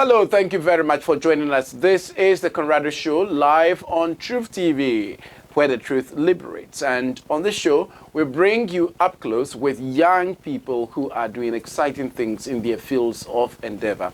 Hello, thank you very much for joining us. This is the Conrado Show live on Truth TV, where the truth liberates. And on this show, we bring you up close with young people who are doing exciting things in their fields of endeavor.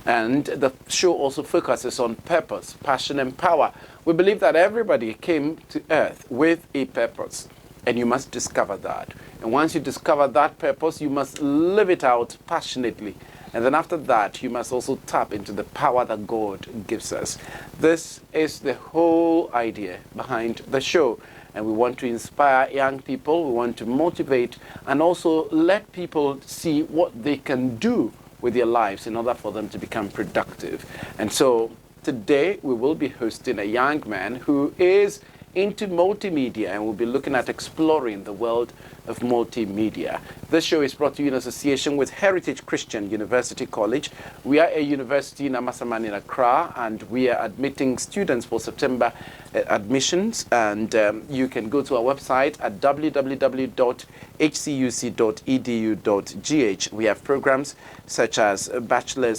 And the show also focuses on purpose, passion, and power. We believe that everybody came to earth with a purpose, and you must discover that. And once you discover that purpose, you must live it out passionately. And then after that, you must also tap into the power that God gives us. This is the whole idea behind the show. And we want to inspire young people, we want to motivate, and also let people see what they can do with their lives in order for them to become productive. And so today, we will be hosting a young man who is into multimedia, and we'll be looking at exploring the world of multimedia. This show is brought to you in association with Heritage Christian University College. We are a university in Amasaman in Accra, and we are admitting students for September admissions. And you can go to our website at www.hcuc.edu.gh. We have programs such as Bachelor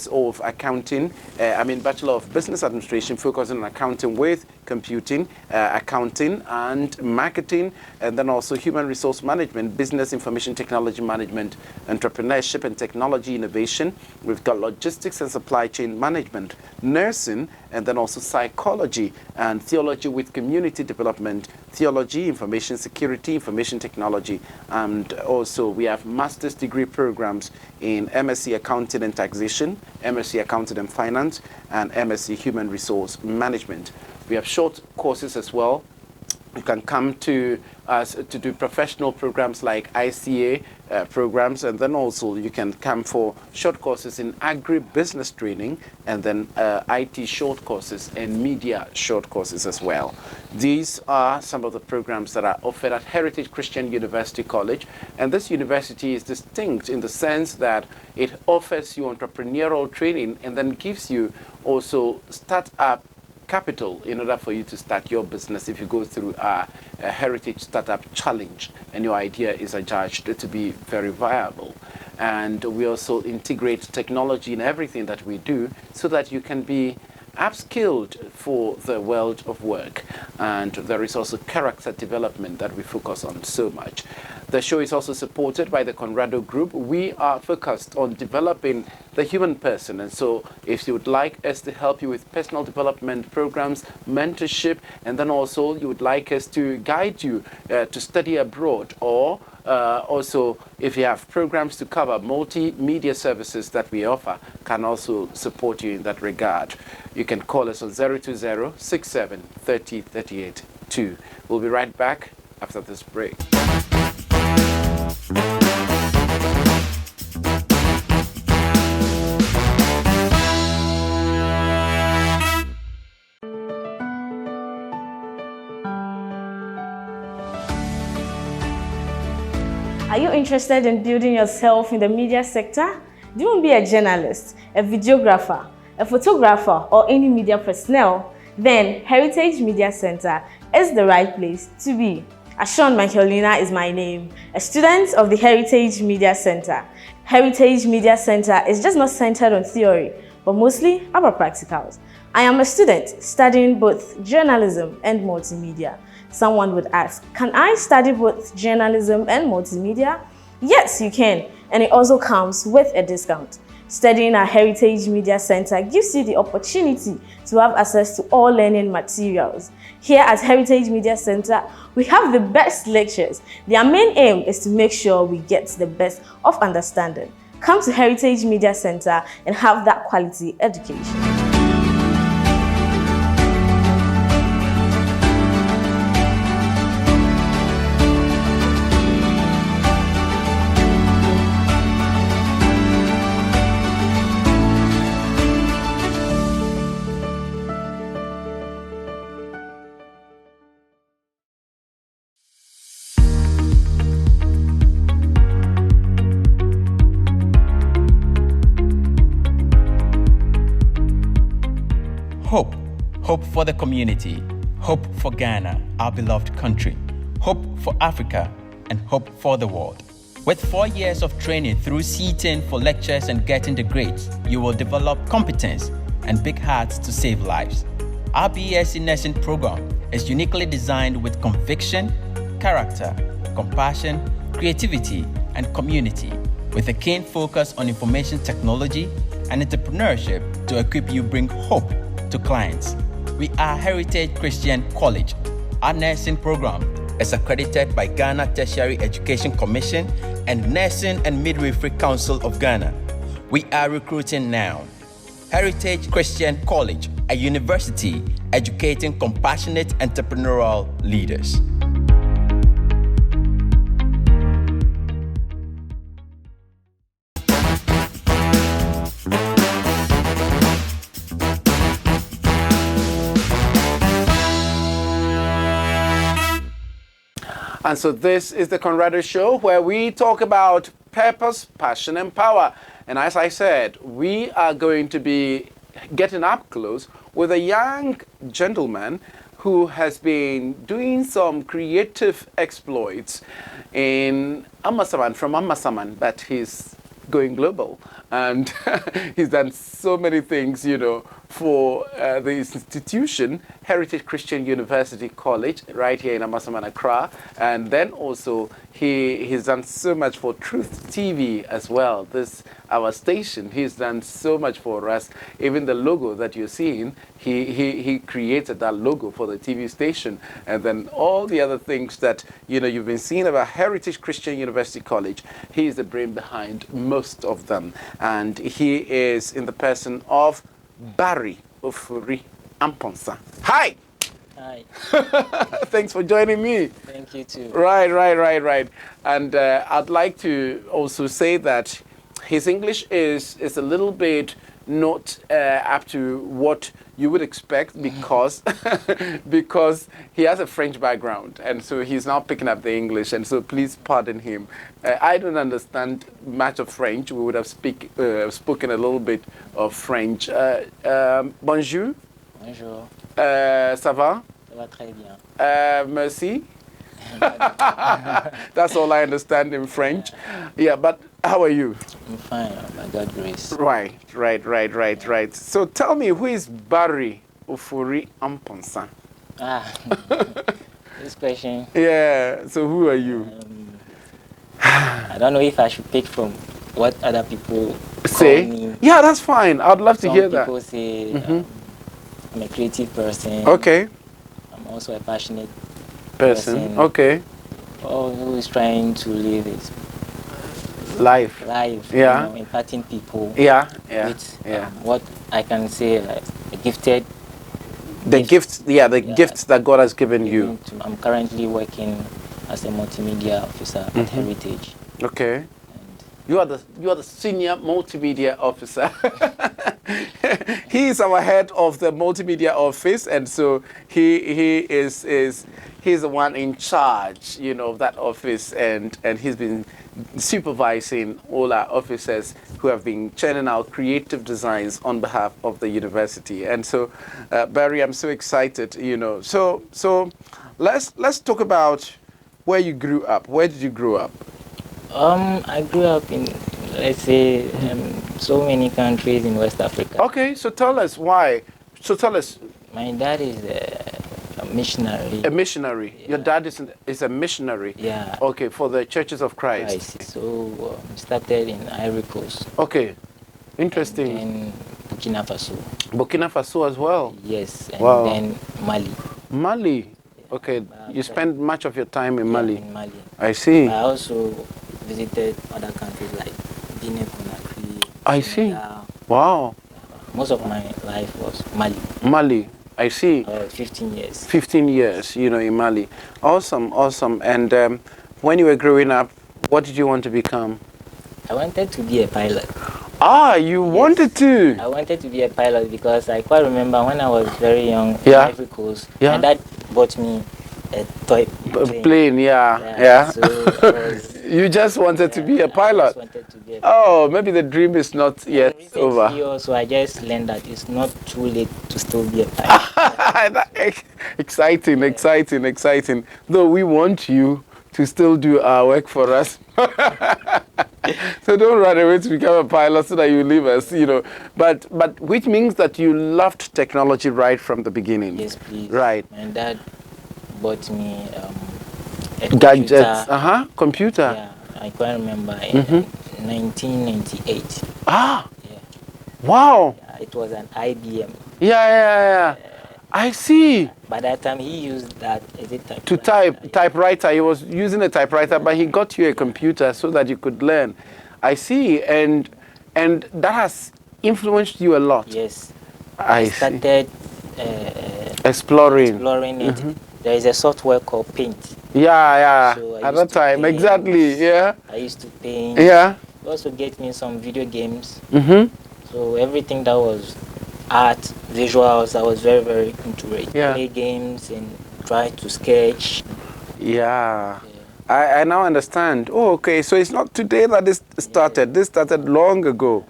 of Business Administration, focusing on accounting with computing, accounting and marketing, and then also human resource management, business information technology management, entrepreneurship and technology innovation. We've got logistics and supply chain management, nursing, and then also psychology and theology with community development, theology, information security, information technology, and also we have master's degree programs in MSc Accounting and Taxation, MSc Accounting and Finance, and MSc Human Resource Management. We have short courses as well. You can come to us to do professional programs like ICA programs, and then also you can come for short courses in agribusiness training, and then IT short courses and media short courses as well. These are some of the programs that are offered at Heritage Christian University College, and this university is distinct in the sense that it offers you entrepreneurial training and then gives you also startup capital in order for you to start your business if you go through a Heritage Startup Challenge and your idea is adjudged to be very viable. And we also integrate technology in everything that we do so that you can be upskilled for the world of work. And there is also character development that we focus on so much. The show is also supported by the Conrado Group. We are focused on developing the human person. And so if you would like us to help you with personal development programs, mentorship, and then also you would like us to guide you to study abroad, or also if you have programs to cover, multimedia services that we offer can also support you in that regard. You can call us on 020-6730-38-2. We'll be right back after this break. Are you interested in building yourself in the media sector? Do you want to be a journalist, a videographer, a photographer, or any media personnel? Then Heritage Media Center is the right place to be. Ashon Michaelina is my name, a student of the Heritage Media Center. Heritage Media Center is just not centered on theory, but mostly about practicals. I am a student studying both journalism and multimedia. Someone would ask, can I study both journalism and multimedia? Yes, you can, and it also comes with a discount. Studying at Heritage Media Center gives you the opportunity to have access to all learning materials. Here at Heritage Media Center, we have the best lectures. Their main aim is to make sure we get the best of understanding. Come to Heritage Media Center and have that quality education. Hope. Hope for the community. Hope for Ghana, our beloved country. Hope for Africa, and hope for the world. With 4 years of training through seating for lectures and getting the grades, you will develop competence and big hearts to save lives. Our BSc nursing program is uniquely designed with conviction, character, compassion, creativity, and community, with a keen focus on information technology and entrepreneurship to equip you bring hope to clients. We are Heritage Christian College. Our nursing program is accredited by Ghana Tertiary Education Commission and Nursing and Midwifery Council of Ghana. We are recruiting now. Heritage Christian College, a university educating compassionate entrepreneurial leaders. And so this is the Conrado Show, where we talk about purpose, passion, and power. And as I said, we are going to be getting up close with a young gentleman who has been doing some creative exploits in Amasaman, from Amasaman, but he's going global. And he's done so many things, you know, for the institution, Heritage Christian University College, right here in Amasaman, Accra. And then also he's done so much for Truth TV as well. This, our station, he's done so much for us. Even the logo that you're seeing, he created that logo for the TV station. And then all the other things that, you know, you've been seeing about Heritage Christian University College, he is the brain behind most of them. And he is in the person of Bary Offori Amponsah. Hi! Hi. Thanks for joining me. Thank you too. Right. And I'd like to also say that his English is a little bit not up to what you would expect, because because he has a French background, and so he's now picking up the English, and so please pardon him. I don't understand much of French. We would have spoken a little bit of French. Bonjour. Bonjour. Ça va? Ça va très bien. Merci. That's all I understand in French. Yeah, but how are you? I'm fine, by God's grace. Right. So tell me, who is Bary Offori Amponsah? This question. Yeah, so who are you? I don't know if I should pick from what other people say. Call me. Yeah, that's fine. I'd love to hear that. Some people say I'm a creative person. Okay. I'm also a passionate person. Okay. Who is trying to live his life, yeah, you know, impacting people. Yeah. With what I can say, like a gifted. The gifts that God has given you. I'm currently working as a multimedia officer at Heritage. Okay. And you are the senior multimedia officer. He is our head of the multimedia office, and so he's the one in charge, you know, of that office, and he's been supervising all our officers who have been churning out creative designs on behalf of the university. And so, Bary, I'm so excited, you know. So let's talk about where you grew up. Where did you grow up? I grew up in, let's say, so many countries in West Africa. Okay, so tell us why. So tell us. My dad is a missionary. A missionary. Yeah. Your dad is a missionary. Yeah. Okay, for the Churches of Christ. So started in Ivory Coast. Okay, interesting. And Burkina Faso. Burkina Faso as well. Yes, and then Mali. Mali. Okay, you spend much of your time in Mali. In Mali. I see. I also visited other countries like Guinea, Conakry. I see. Wow. Most of my life was Mali. Mali. I see. 15 years. 15 years, you know, in Mali. Awesome. And when you were growing up, what did you want to become? I wanted to be a pilot. You wanted to? I wanted to be a pilot because I quite remember when I was very young in Ivory Coast, my dad bought me a toy plane. Yeah. So you just wanted to be a pilot? I just wanted to be a pilot. Oh, maybe the dream is not yet over. So I just learned that it's not too late to still be a pilot. Exciting. Though we want you to still do our work for us. So don't run away to become a pilot so that you leave us, you know. But which means that you loved technology right from the beginning. Yes, please. Right. And Dad bought me a gadgets. computer. Computer. Yeah, I quite remember in 1998. Ah. Yeah. Wow. Yeah, it was an IBM. Yeah. I see. By that time, he used that as a typewriter. To typewriter. He was using a typewriter, but he got you a computer so that you could learn. I see. And that has influenced you a lot. Yes. I started exploring it. There is a software called Paint. Yeah. So at that time, paint. Exactly. Yeah. I used to paint. Yeah. He also get me some video games. Mm-hmm. So everything that was art, visuals, I was very, very into it. Yeah. Play games and try to sketch. Yeah. I now understand. Oh, okay. So it's not today that this started. This started long ago.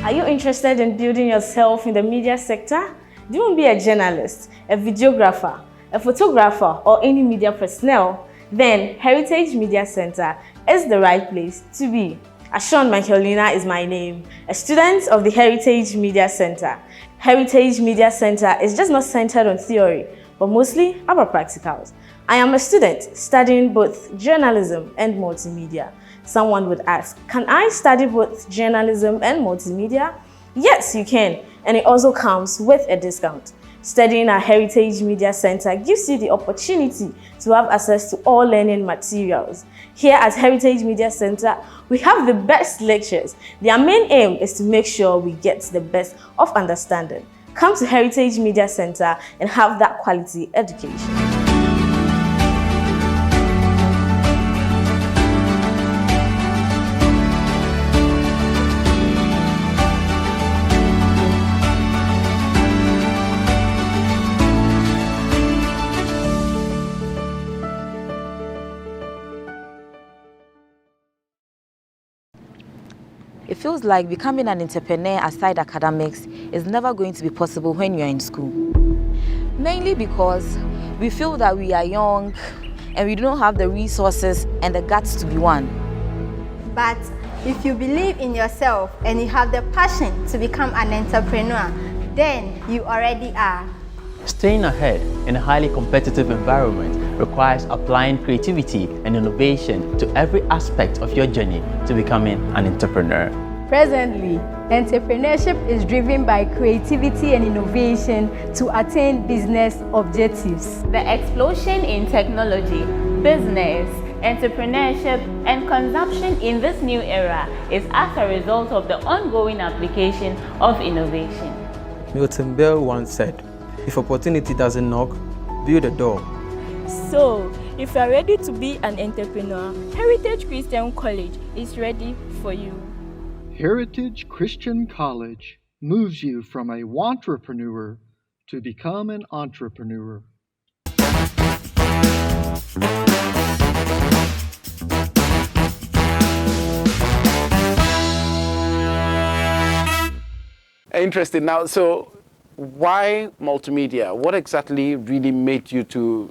Are you interested in building yourself in the media sector? Do you want to be a journalist, a videographer, a photographer, or any media personnel? Then Heritage Media Center is the right place to be. Ashon Michaelina is my name, a student of the Heritage Media Center. Heritage Media Center is just not centered on theory, but mostly about practicals. I am a student studying both journalism and multimedia. Someone would ask, can I study both journalism and multimedia? Yes, you can, and it also comes with a discount. Studying at Heritage Media Center gives you the opportunity to have access to all learning materials. Here at Heritage Media Center, we have the best lectures. Their main aim is to make sure we get the best of understanding. Come to Heritage Media Center and have that quality education. It feels like becoming an entrepreneur aside academics is never going to be possible when you're in school. Mainly because we feel that we are young and we don't have the resources and the guts to be one. But if you believe in yourself and you have the passion to become an entrepreneur, then you already are. Staying ahead in a highly competitive environment requires applying creativity and innovation to every aspect of your journey to becoming an entrepreneur. Presently, entrepreneurship is driven by creativity and innovation to attain business objectives. The explosion in technology, business, entrepreneurship, and consumption in this new era is as a result of the ongoing application of innovation. Milton Bell once said, "If opportunity doesn't knock, build a door." So, if you are ready to be an entrepreneur, Heritage Christian College is ready for you. Heritage Christian College moves you from a wantrepreneur to become an entrepreneur. Interesting. Now, so why multimedia? What exactly really made you to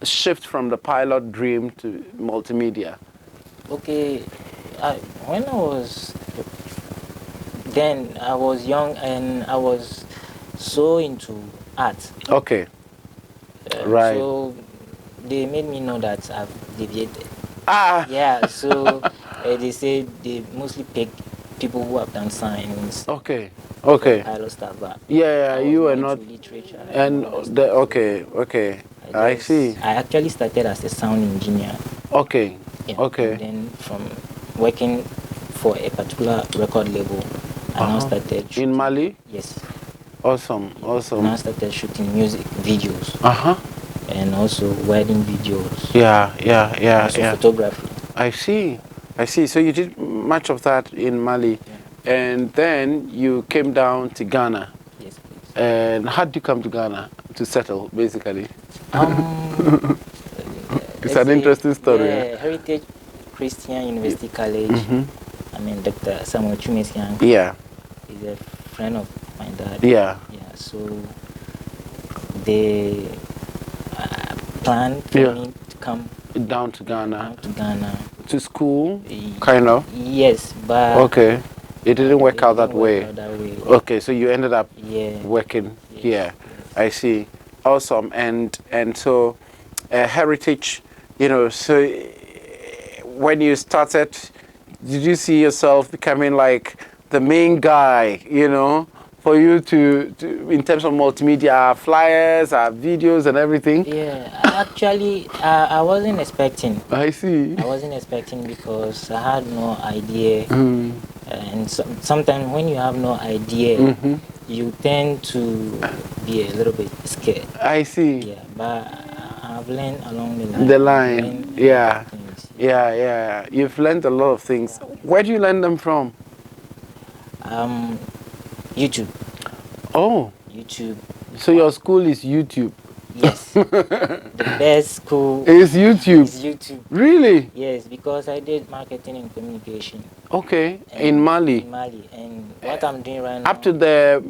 shift from the pilot dream to multimedia? Okay, when I was young and I was so into art. Okay. Right. So they made me know that I've deviated. Yeah, so they say they mostly pick people who have done science. Okay. Pilot stuff, but you are not literature. And okay. I see. I actually started as a sound engineer. Okay. Yeah. Okay. And then from working for a particular record label, I now started shooting. In Mali? Yes. Awesome. I now started shooting music videos. And also wedding videos. Yeah. Also photography. I see. So you did much of that in Mali, and then you came down to Ghana. Yes, please. And how did you come to Ghana to settle, basically? It's an interesting story. Yeah, Heritage Christian University College. I mean, Dr. Samuel Chumesian. Yeah. He's a friend of my dad. Yeah. Yeah. So they planned for me to come down to Ghana. To school, kind of. Yes, but okay, it didn't work out that way. Okay, so you ended up working here. I see. Awesome. And so Heritage, you know, so when you started, did you see yourself becoming like the main guy, you know, for you to in terms of multimedia, flyers, videos and everything? Yeah, actually, I wasn't expecting. I see. I wasn't expecting because I had no idea. And sometimes when you have no idea, you tend to be a little bit scared. I see. Yeah, but I've learned along the line. The line, yeah. Yeah. You've learned a lot of things. Where do you learn them from? YouTube. Oh. YouTube. So your school is YouTube? Yes. The best school is YouTube. Is YouTube. Really? Yes, because I did marketing and communication. Okay. In Mali. In Mali, and what I'm doing right now. Up to the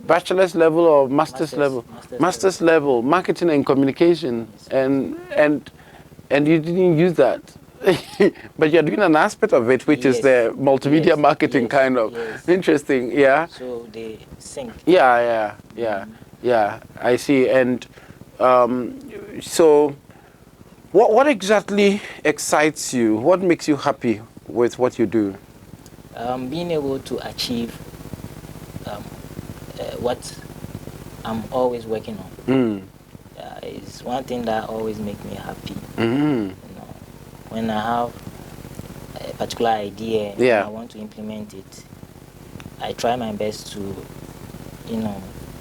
bachelor's level or master's level? Master's level, marketing and communication, and you didn't use that. But you're doing an aspect of it, which is the multimedia marketing kind of. Interesting, yeah. So they sync. Yeah. I see. And so, what exactly excites you? What makes you happy with what you do? Being able to achieve what I'm always working on. Is one thing that always makes me happy. When I have a particular idea and I want to implement it, I try my best to,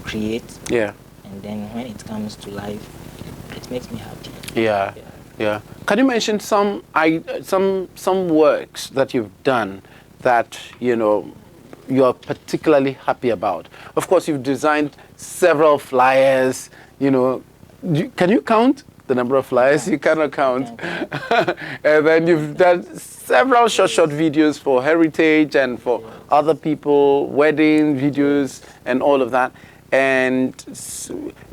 create. Yeah. And then when it comes to life, it makes me happy. Yeah. Can you mention some works that you've done that you're particularly happy about? Of course, you've designed several flyers. Can you count the number of flyers? You cannot count. And then you've done several short videos for Heritage and for other people, wedding videos and all of that. And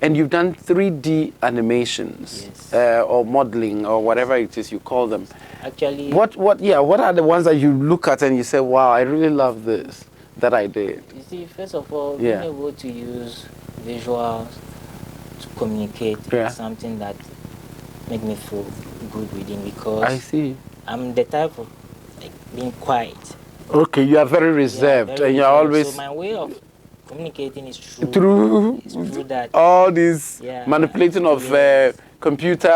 you've done 3D animations, or modeling, or whatever it is you call them. Actually, what are the ones that you look at and you say, wow, I really love this that I did? You see, first of all, being able to use visuals to communicate is something that make me feel good within, because I see. I'm the type of being quiet. Okay, you are very reserved, and you're always. So my way of communicating is through that. All this manipulating of computer,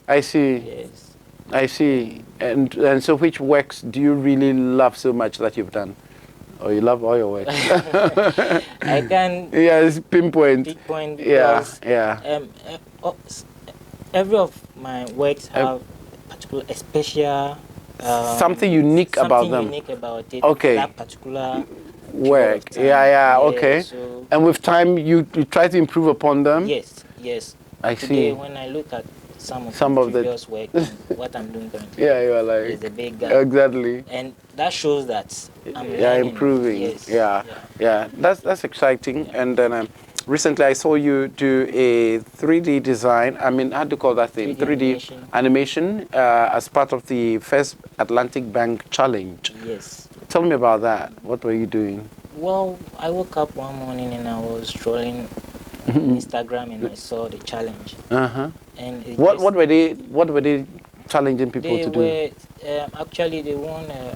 I see. Yes. I see. And so, which works do you really love so much that you've done? Or you love all your works? I can. It's pinpoint. Because every of my works have a special something unique about them. Something unique about it. Okay. That particular work. Okay. So and with time, you try to improve upon them. Yes. I Today, see. when I look at some of the previous work, what I'm doing currently, you are like, there's a big gap. Exactly. And that shows that I'm improving. Yes. That's exciting. And then recently I saw you do a 3D design. I mean, how do you call that thing? 3D animation as part of the first Atlantic Bank Challenge. Yes. Tell me about that. What were you doing? Well, I woke up one morning and I was scrolling Instagram and I saw the challenge. And what were they challenging people to do? Actually, they won a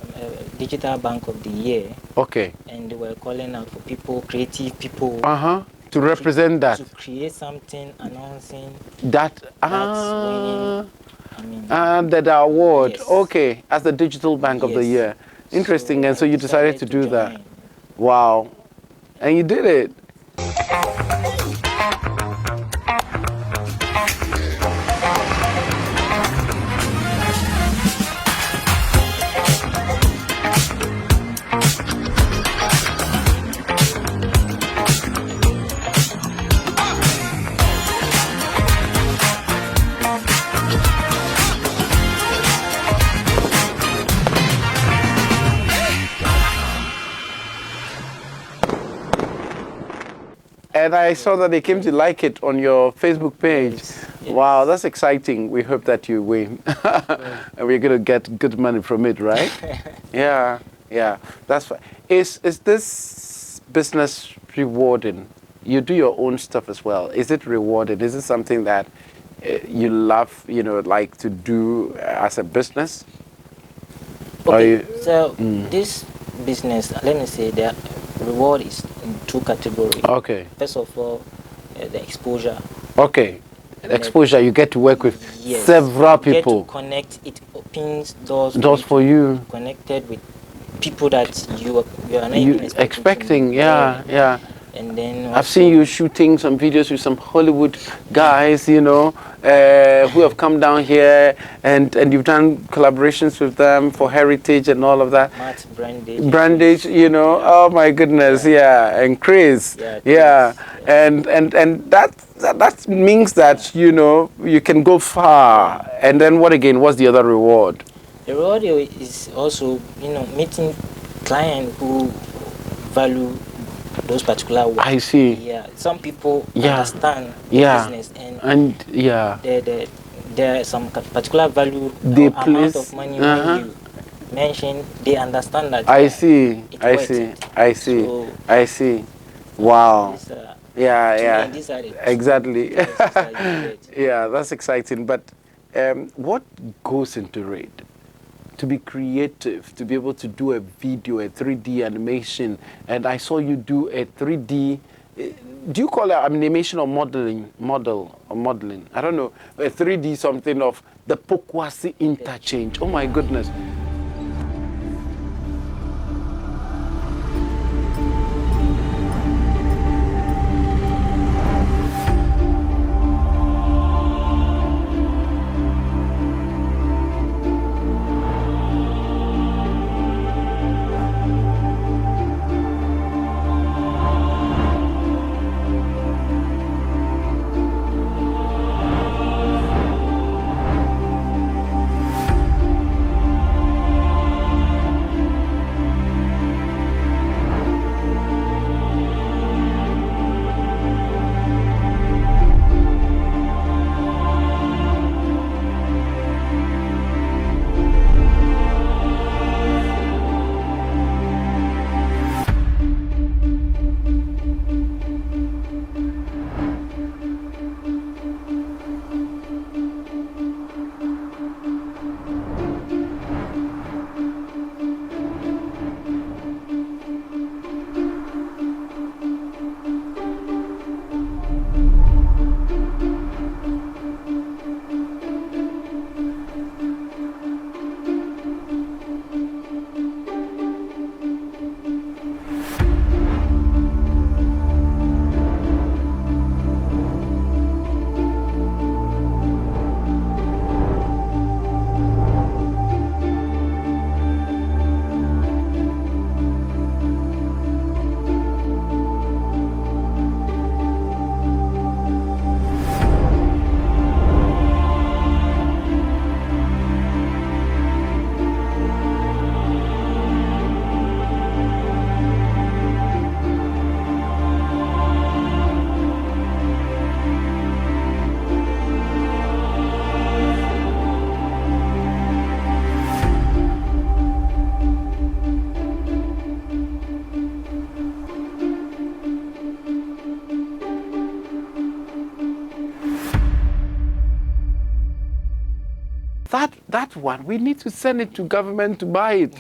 Digital Bank of the Year. Okay. And they were calling out for people, creative people. To represent that. To create something announcing that. The award. Yes. Okay, as the Digital Bank of the Year. Interesting. And so you decided to do that. Wow. And you did it. and I saw that they came to like it on your Facebook page. Yes. Wow, that's exciting. We hope that you win. And we're going to get good money from it, right? Yeah, that's fine. Is this business rewarding? You do your own stuff as well. Is it rewarded? Is it something that you love, like to do as a business? Okay, so this business, let me say the reward is in two categories. Okay. First of all, the exposure. Okay. Exposure, you get to work with several people. Get to connect, it opens doors. Doors for you. Connected with people that you are not even expecting. Yeah. And then I've seen you shooting some videos with some Hollywood guys, who have come down here, and you've done collaborations with them for heritage and all of that. Matt Brandage, oh my goodness, and Chris, and that means that you can go far. And then what again? What's the other reward? The reward is also meeting clients who value those particular work. I see. Yeah, some people understand the business and there are some particular value the amount of money when you mention, they understand that. I see. Wow. Exactly. Yeah, that's exciting. But what goes into it? To be creative, to be able to do a video, a 3D animation, and I saw you do a 3D. Do you call it animation or modeling? I don't know. A 3D something of the Pokwasi interchange. Oh my goodness. That one, we need to send it to government to buy it.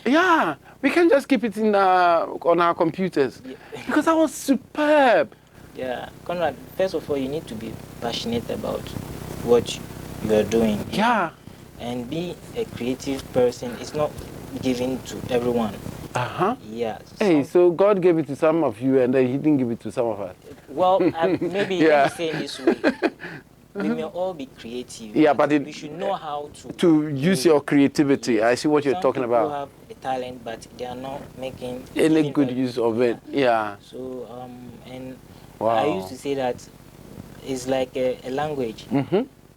Yeah, we can't just keep it in on our computers, because that was superb. Yeah, Conrad, first of all, you need to be passionate about what you are doing. Yeah. And be a creative person. It's not given to everyone. Yeah. Hey, so God gave it to some of you, and then He didn't give it to some of us. Well, maybe let me say it this way. We may all be creative. Yeah, but we should know how to use your creativity. I see what you're talking about. Some people have a talent, but they are not making any good use of it. Yeah. So and wow. I used to say that it's like a language.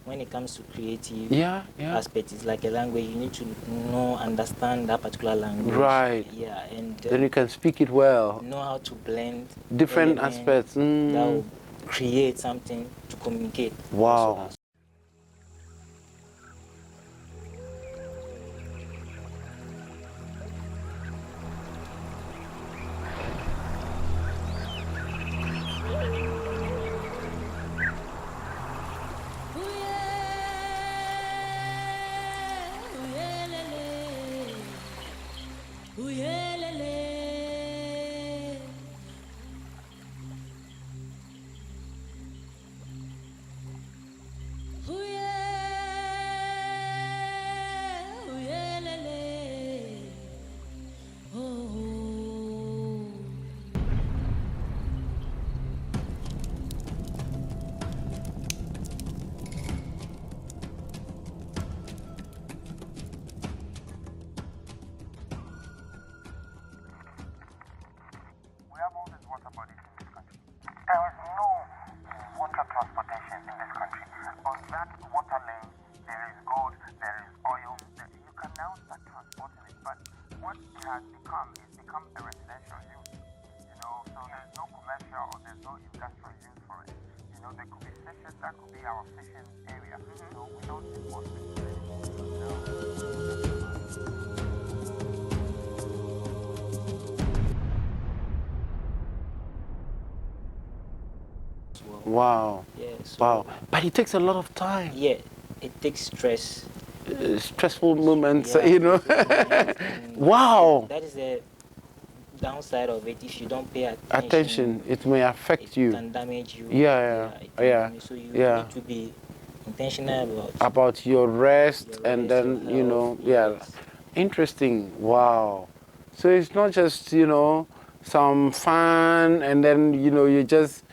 when it comes to creative aspect, it's like a language. You need to understand that particular language. Right. Yeah, and then you can speak it well. Know how to blend different aspects. That will create something to communicate. Wow. Wow. Yeah, so wow. But it takes a lot of time. Yeah, it takes stress. Stressful moments, you know. Wow. That is the downside of it. If you don't pay attention, it may affect you. It can damage you. Yeah. So you need to be intentional about your rest, and then, you know, Interesting. Wow. So it's not just, you know, some fun, and then, you know, you just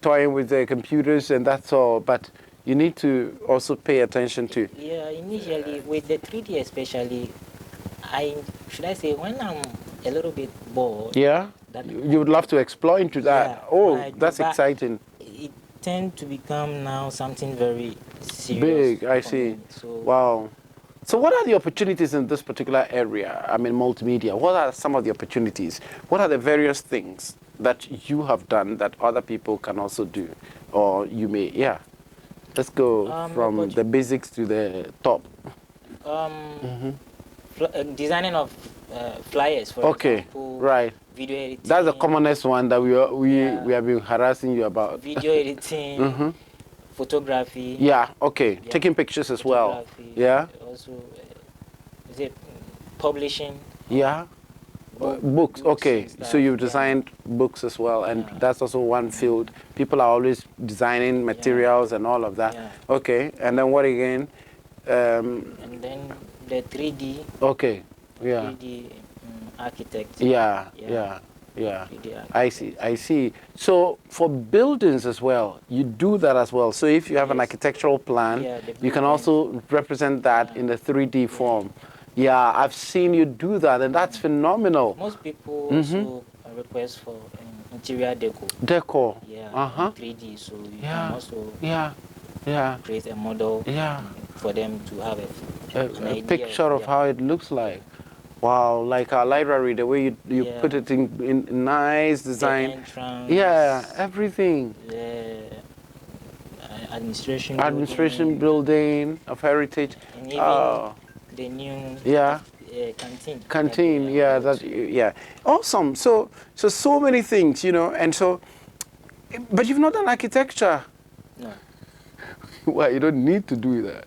toying with the computers and that's all, but you need to also pay attention to. Yeah, initially with the 3D especially, should I say when I'm a little bit bored. Yeah, you would love to explore into that. That's exciting. It tends to become now something very serious. Big, I see. So, wow. So what are the opportunities in this particular area? I mean, multimedia. What are some of the opportunities? What are the various things that you have done that other people can also do? Or you may, Let's go from the basics to the top. Designing of flyers, for example. Right. Video editing. That's the commonest one that we have been harassing you about. Video editing, photography. Yeah, taking pictures as well. Yeah. Also, is it publishing? Yeah. Books, so you've designed books as well, and that's also one field. People are always designing materials and all of that. Okay, and then what again? And then the 3D. 3D architect. Yeah. I see. So for buildings as well, you do that as well. So if you have an architectural plan, you can also represent that in the 3D form. Yeah, I've seen you do that, and that's phenomenal. Most people also request for interior decor. Decor. Yeah. 3D, so you can also create a model for them to have a picture of how it looks like. Wow, like our library, the way you put it in nice design. The entrance, everything. Administration building of heritage. And even the new canteen. Awesome. So many things, you know, and so, but you've not done architecture. No. Well, you don't need to do that.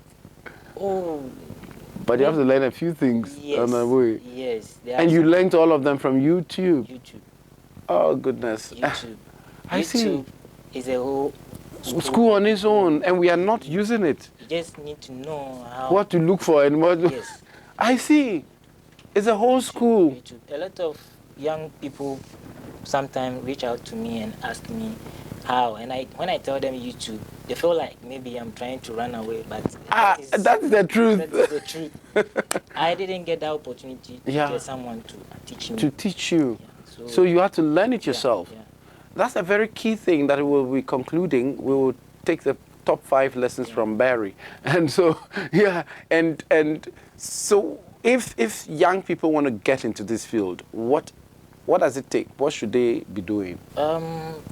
But you have to learn a few things on the way. Yes. And you learned all of them from YouTube. YouTube. Oh, goodness. YouTube. I see. YouTube is a whole school on its own, and we are not using it. You just need to know how. What to look for and what. Yes. I see. It's a whole school. YouTube. A lot of young people sometimes reach out to me and ask me how, and when I tell them YouTube, they feel like maybe I'm trying to run away, but that's the truth. That's the truth. I didn't get the opportunity to get someone to teach me. To teach you. So you have to learn it yourself. That's a very key thing that we will be concluding. We will take the top 5 lessons from Bary. And so, yeah, and so if young people want to get into this field, what does it take? What should they be doing?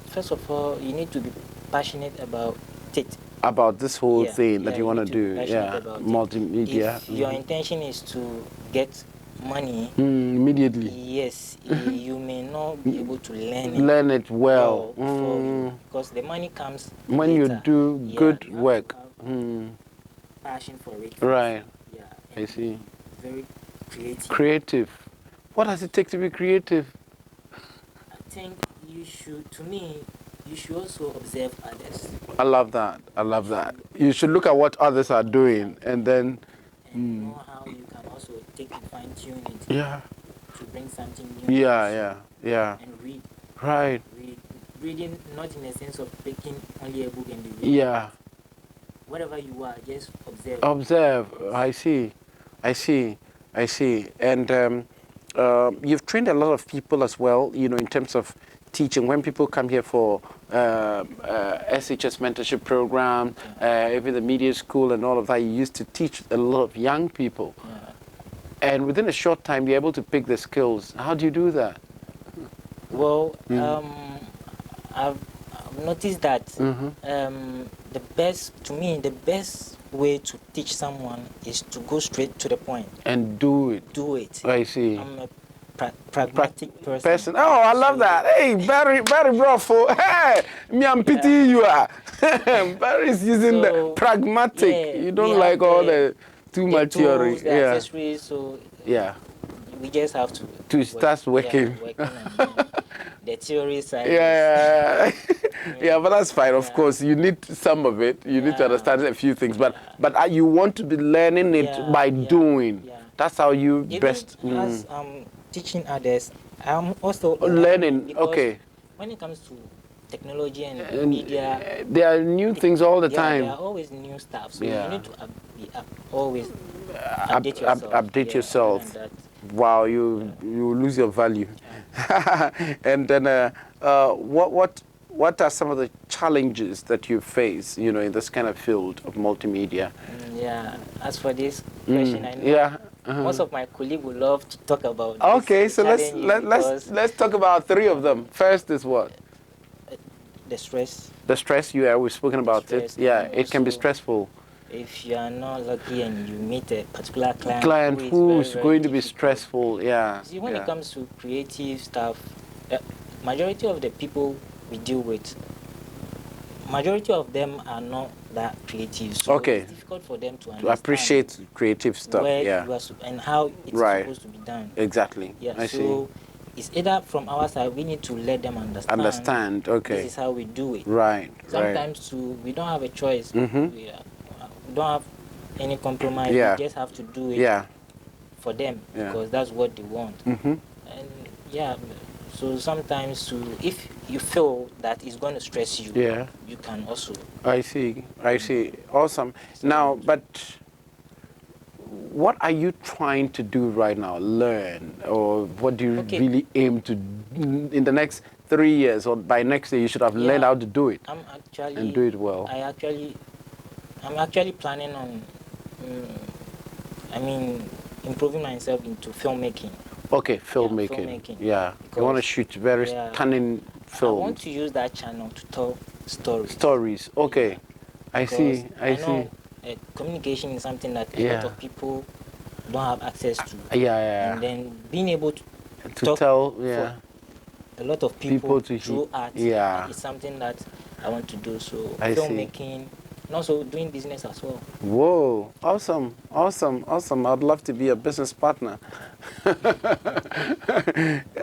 First of all, you need to be passionate about it. About this whole thing that you want to do, multimedia. If your intention is to get money immediately, yes, you may not be able to learn it well, because the money comes when later. you do good work. Passion for it. Right. Yeah. I see. Very creative. Creative. What does it take to be creative? I think you should. To me, you should also observe others. I love that. I love that. You should look at what others are doing and then know how you can also take and fine tune it. Yeah. To bring something new. Yeah. And read. Right. Reading not in the sense of picking only a book and read. Yeah. Whatever you are, just observe. Observe. I see. And you've trained a lot of people as well, you know, in terms of teaching. When people come here for SHS mentorship program, even the media school and all of that, you used to teach a lot of young people. And within a short time, you're able to pick the skills. How do you do that? Well, I've noticed that the best way to teach someone is to go straight to the point. And do it. Do it. I see. I'm a pragmatic person. Oh, I love that. Hey, Bary Offori. Hey, me, I'm pitying you. Bary is using the pragmatic. Yeah, you don't like all the too much theory. The accessories, so we just have to start working. The theory side. Yeah, but that's fine. Of course, you need some of it. You need to understand a few things, but you want to be learning it by doing. That's how you best. As teaching others, I'm also learning. Okay. When it comes to technology and media, there are new things all the time. There are always new stuff, so you need to always update yourself. Wow, you lose your value. And then what are some of the challenges that you face, you know, in this kind of field of multimedia? As for this question, I know most of my colleagues would love to talk about this. Okay, so let's talk about 3 of them. First is what? The stress. The stress, we've spoken about it. Yeah, it can be stressful. If you are not lucky and you meet a particular client who is going to be stressful, See, when it comes to creative stuff, majority of the people we deal with, majority of them are not that creative. So it's difficult for them to understand. Appreciate creative stuff, and how it's supposed to be done. Exactly. I see. It's either from our side, we need to let them understand. Okay. This is how we do it. Right. Sometimes too, we don't have a choice. We don't have any compromise. We just have to do it for them because that's what they want. And so sometimes if you feel that it's going to stress you, you can also. I see. Awesome. Now, but what are you trying to do right now? Learn, or what do you really aim to in the next 3 years, or by next year you should have learned how to do it and do it well? I'm actually planning on, improving myself into filmmaking. Okay, filmmaking. Yeah, you want to shoot very stunning films. I want to use that channel to tell stories. Stories, okay. I see. Communication is something that a lot of people don't have access to. And then being able to tell for a lot of people through art is something that I want to do. So filmmaking. And also doing business as well. Whoa, awesome. I'd love to be a business partner.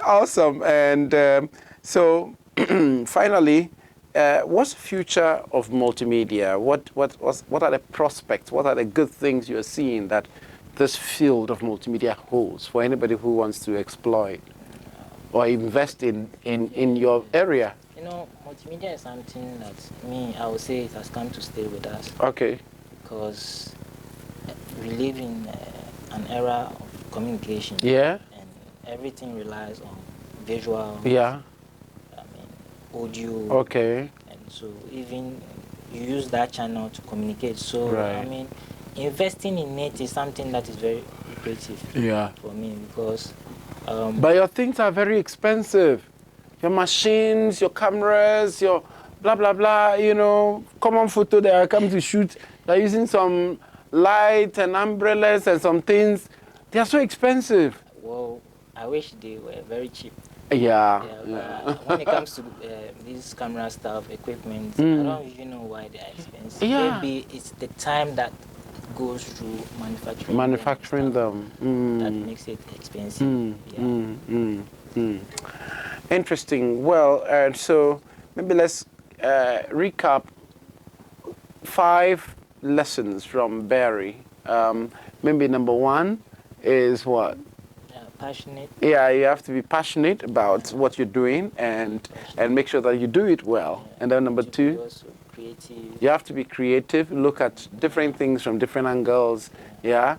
Awesome. And so finally, what's the future of multimedia? What are the prospects? What are the good things you're seeing that this field of multimedia holds for anybody who wants to exploit or invest in your area? You know, multimedia is something that I would say it has come to stay with us. Okay. Because we live in an era of communication. Yeah. And everything relies on visual. Yeah. Audio. Okay. And so even you use that channel to communicate. So I mean, investing in it is something that is very lucrative for me, because but your things are very expensive. Your machines, your cameras, your blah blah blah, you know, common photo that I come to shoot, they're using some light and umbrellas and some things. They are so expensive. Well, I wish they were very cheap. Yeah. When it comes to this camera stuff, equipment, I don't even know why they are expensive. Maybe it's the time that goes through manufacturing them that makes it expensive. Interesting. Well, so maybe let's recap 5 lessons from Bary. Maybe number 1 is what? Passionate. Yeah, you have to be passionate about what you're doing and make sure that you do it well. And then number 2, also creative. You have to be creative, look at different things from different angles, and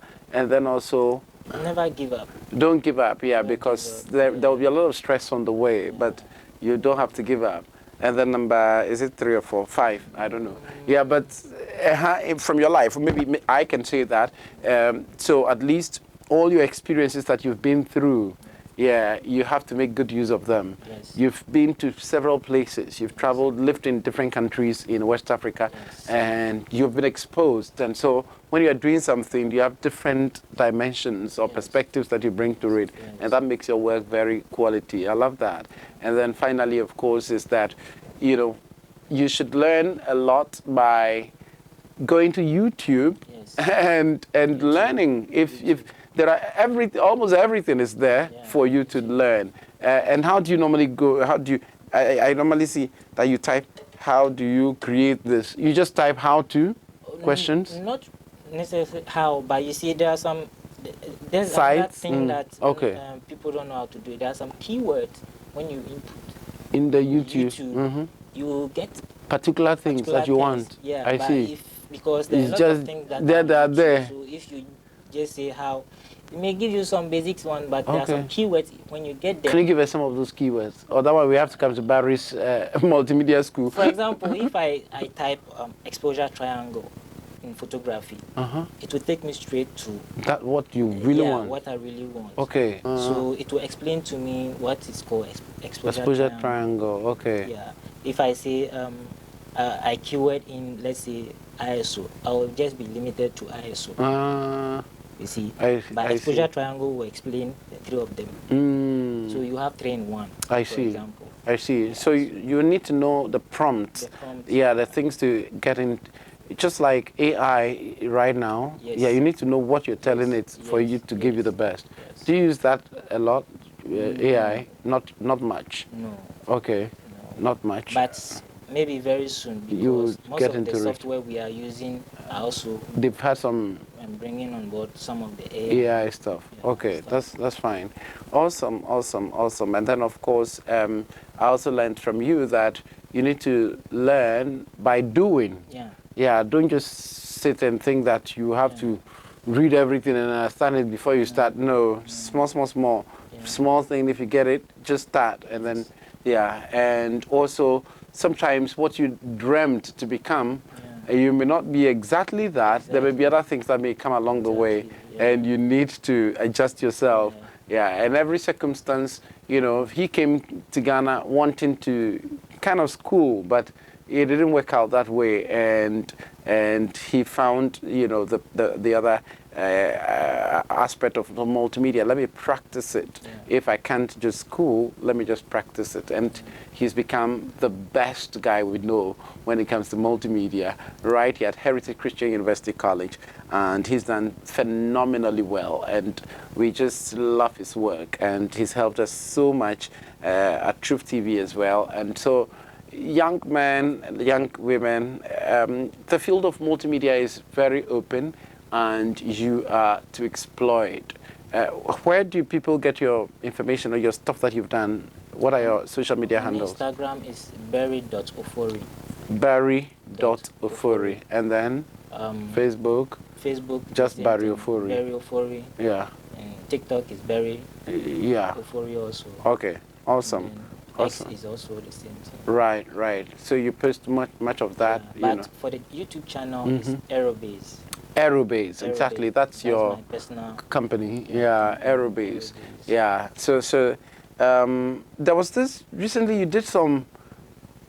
then also never give up. Don't give up, because there will be a lot of stress on the way, but you don't have to give up. And then number, is it 3 or 4, 5? I don't know. Yeah, but from your life, maybe I can say that. So at least all your experiences that you've been through, you have to make good use of them. Yes. You've been to several places. You've traveled, lived in different countries in West Africa, and you've been exposed. And so when you're doing something, you have different dimensions or perspectives that you bring to it, and that makes your work very quality. I love that. And then finally, of course, is that, you know, you should learn a lot by going to YouTube and learning. If there are almost everything is there for you to learn. And how do you normally go? How do you? I normally see that you type, how do you create this? You just type how to questions. Not necessarily how, but you see there are some. There's that thing that people don't know how to do. There are some keywords when you input in the YouTube. You get particular things that you want. Yeah, I see. Because there's a lot of things that are there. So if you just say how, it may give you some basics one, but there are some keywords when you get there. Can you give us some of those keywords? Or that one we have to come to Bary's multimedia school. For example, if I type exposure triangle in photography, it will take me straight to that what you really want. What I really want. Okay. So it will explain to me what is called exposure triangle. Okay. Yeah. If I say I keyword in, let's say, ISO, I will just be limited to ISO. You see, but exposure triangle will explain the 3 of them. So you have 3 in 1. I for see. Example. I see. So you need to know the prompts. The things to get in. Just like AI right now. Yes. Yeah, you need to know what you're telling it for you to give you the best. Yes. Do you use that a lot? AI? Not much. No. Okay. No. Not much. But maybe very soon, because most of the software we are using are also. They've had some. I'm bringing on board some of the AI stuff. Okay, that's fine. Awesome. And then of course, I also learned from you that you need to learn by doing. Yeah. Don't just sit and think that you have to read everything and understand it before you start. No, small thing. If you get it, just start, and then and also. Sometimes what you dreamt to become, you may not be exactly that. There may be other things that may come along the way, and you need to adjust yourself. And every circumstance, you know, he came to Ghana wanting to kind of school, but it didn't work out that way, and he found, you know, the other aspect of the multimedia. Let me practice it. If I can't just school, let me just practice it. And he's become the best guy we know when it comes to multimedia, right here at Heritage Christian University College. And he's done phenomenally well. And we just love his work. And he's helped us so much at Truth TV as well. And so, young men, young women, the field of multimedia is very open, and you are to exploit. Where do people get your information or your stuff that you've done? What are your social media handles? Instagram is Bary.Offori. Bary.Offori. And then Facebook? Facebook. Just Bary Offori. Bary Offori. Yeah. And TikTok is Bary. Yeah. Offori also. Okay. Awesome. X is also the same thing. Right, right. So you post much of that. But you know. for the YouTube channel, it's AIROBASE. AIROBASE, exactly. That's your my personal company. Yeah, AIROBASE. Yeah. So there was this recently. You did some.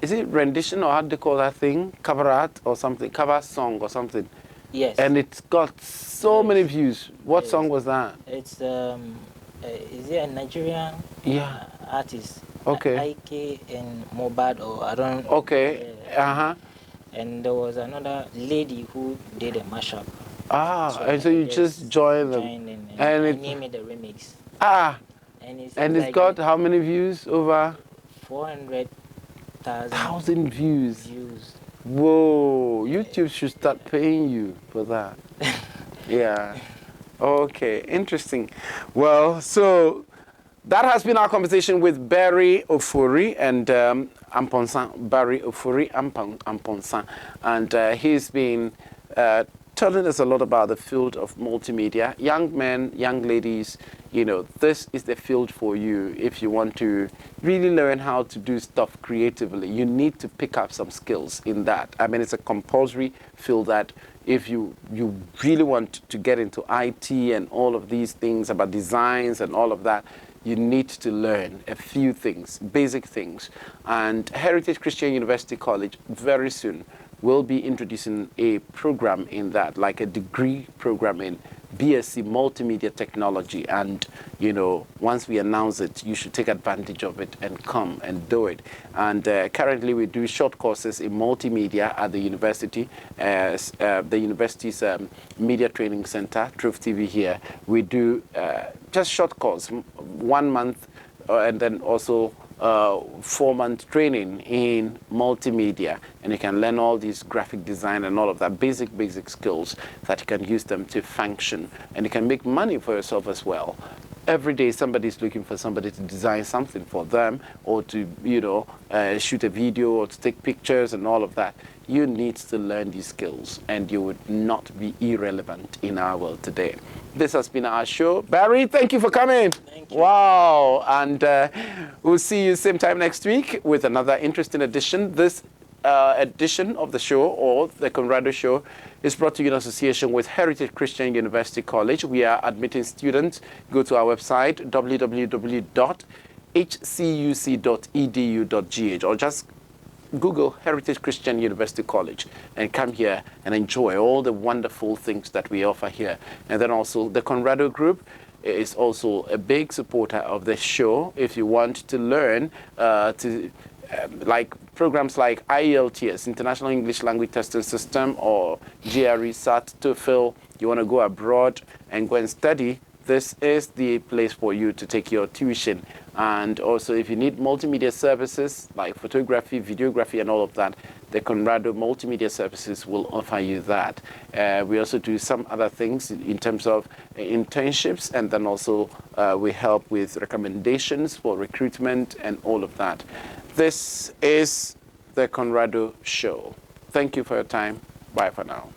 Is it rendition or how do they call that thing? Cover art or something? Cover song or something? Yes. And it's got so many views. What song was that? It's is it a Nigerian artist? Okay. Ike and Mobad, or I don't. Okay. And there was another lady who did a mashup. So and so you just joined them. And I named it the remix. And it's like got how many views? Over 400,000 views. Whoa! YouTube should start paying you for that. Yeah. Okay. Interesting. Well, so that has been our conversation with Bary Offori and Amponsah, Bary Offori Amponsah, and he's been telling us a lot about the field of multimedia. Young men, young ladies, you know, this is the field for you if you want to really learn how to do stuff creatively. You need to pick up some skills in that. I mean, it's a compulsory field that if you really want to get into IT and all of these things about designs and all of that, you need to learn a few things, basic things. And Heritage Christian University College very soon will be introducing a program in that, like a degree program in BSc Multimedia Technology. And, you know, once we announce it, you should take advantage of it and come and do it. And currently we do short courses in multimedia at the university, as the university's Media Training Center, Truth TV here. We do just short course, 1 month, and then also 4-month training in multimedia, and you can learn all these graphic design and all of that basic skills that you can use them to function, and you can make money for yourself as well. Every day somebody's looking for somebody to design something for them, or to, you know, shoot a video or to take pictures and all of that. You need to learn these skills, and you would not be irrelevant in our world today. This has been our show. Bary, thank you for coming. Thank you. Wow. And we'll see you same time next week with another interesting edition. This edition of the show, or the Conrado show, is brought to you in association with Heritage Christian University College. We are admitting students. Go to our website, www.hcuc.edu.gh, or just Google Heritage Christian University College and come here and enjoy all the wonderful things that we offer here. And then also the Conrado Group is also a big supporter of the show. If you want to learn like programs like IELTS, International English Language Testing System, or GRE, SAT, TOEFL, you want to go abroad and go and study, this is the place for you to take your tuition. And also, if you need multimedia services like photography, videography, and all of that, the Conrado Multimedia Services will offer you that. We also do some other things in terms of internships, and then also we help with recommendations for recruitment and all of that. This is the Conrado Show. Thank you for your time. Bye for now.